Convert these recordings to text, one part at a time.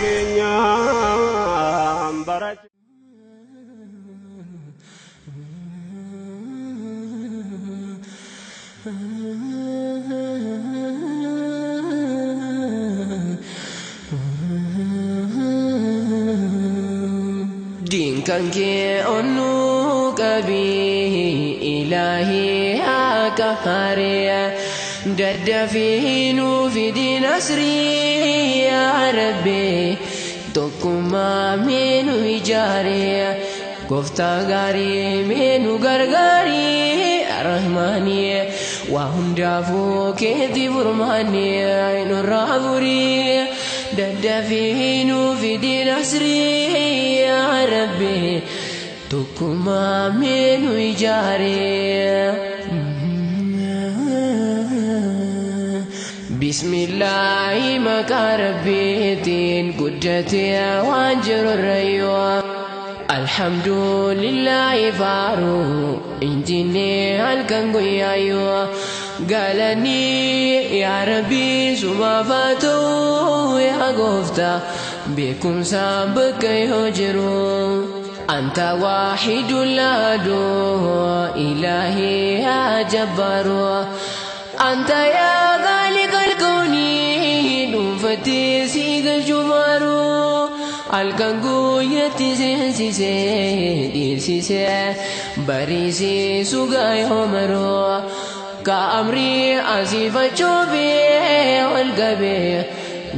keenya barach din kan ke onu kabi ilahi akahariya dadafinu fi din asri ya rabbi tokkuma menu ijariya gofta gari menu gargari rahmani wa hundafu kedi burmani nuraburi dadafinu fi din asri ya rabbi tokkuma menu ijariya bismillah maka rabbitin guddati wanjur raywa alhamdulillah faru injini alkango yayo galani ya rabbi sumafatu ya gofta bikum sabkai hujru anta wahidul adu ilahi ya jabbaru anta ya ghalikal kauni dufati sigal jumaru alkangu yati sensise dirsise barisi sugai homaru ka amri asifa chobe walgabe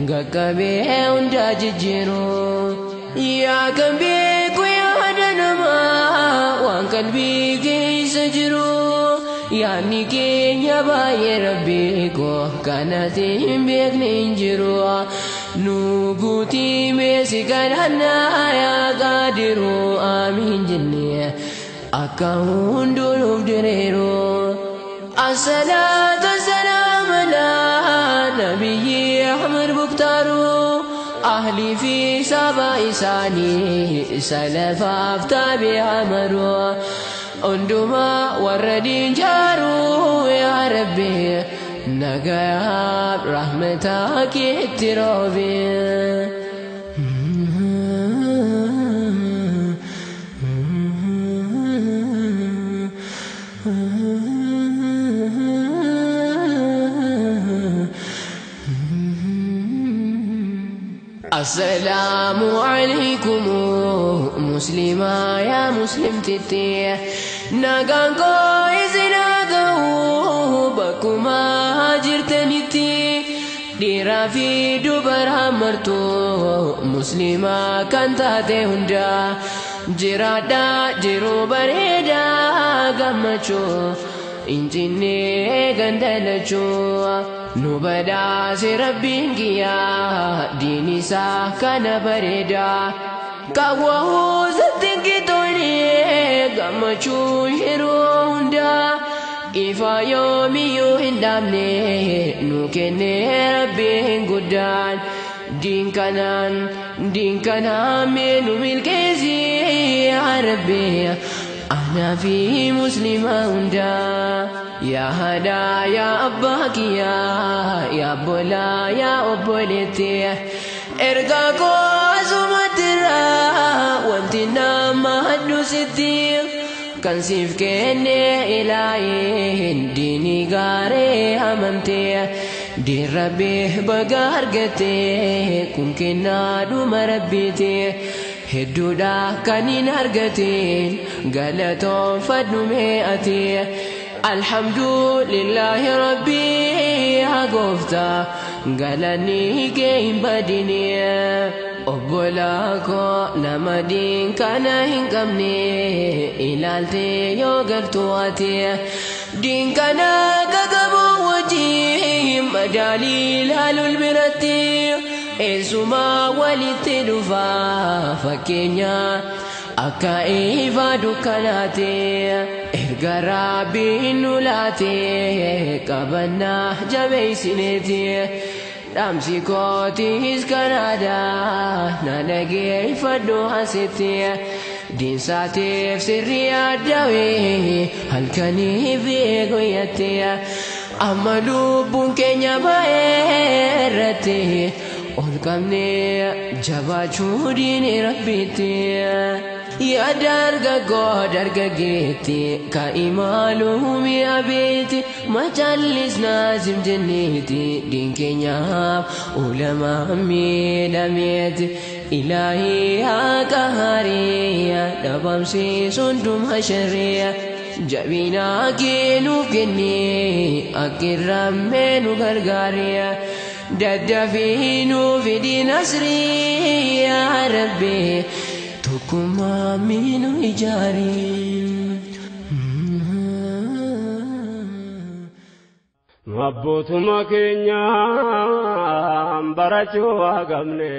gakabe unda jijiru ya kambe kuya danama wan kalbi ke sajru yani kenya baye rabbi ko kanati bekne injiru nuguti mesikarana ya kadiru amin jinni akahundulum direru assalatu wassalamu ala nabiyyi ahmad mukhtaru ahli fi saba isani salafa aftabi amaru unduma waradin jaru ya rabbi nagaya rahmatak ittirabi السلام عليكم مسلما يا مسلم تتي نغانكو إزناغو بكما هاجرتنيتي ديرا في دبر همرتو مسلما كانتاتي هندا جرادا جرو بريدا غمچو injinne gandalacho nubada si rabbin giya dinisa kana bareda kawahu zatin kitone gamachu hirunda ifa yomi yu hindamne nukene rabbin gudan dinkanan menu milkezi ya rabbi أنا في مسلمة وندا يا هدا يا أباك يا بولا يا أبولتي إرقاكو أزمترا وانتنا ما هدوستي كان سيف كيني إلهي ديني غاري أمنتي دي ربي بغارغتي كن كنا دوم ربيتي هدودا كانين أرغتين غلطون فدن مئتي الحمد لله ربي أغفتا غلاني كيم بديني أبولاكو نمدين كان هنكمني إلالتي يوغرتواتي دين كان كغبو وجي مداليل هلو البرتي Esuma walite dufa fakenya aka eva dukanate erga rabbi nulate kabana jabe sinete damsi kotis kanada nanage fado hasete din sate sirriya dawe halkani vego yate amalu bunkenya baerate olkamne jabachuu diine rabbitti ya darga geeti ka imaalumi abeeti machallis naazim jenneti din keenyaaf ulama miidhameeti ilaahi haa qahariya dhabamsiisuun dhuma shariya jabina keenuuf kennee akkirrammee nu gargaariya daddafii nuuf fidi nasrii yaa rabbi tokkummaa miinu ijaari Abbootuma keenya barachuu haa qabne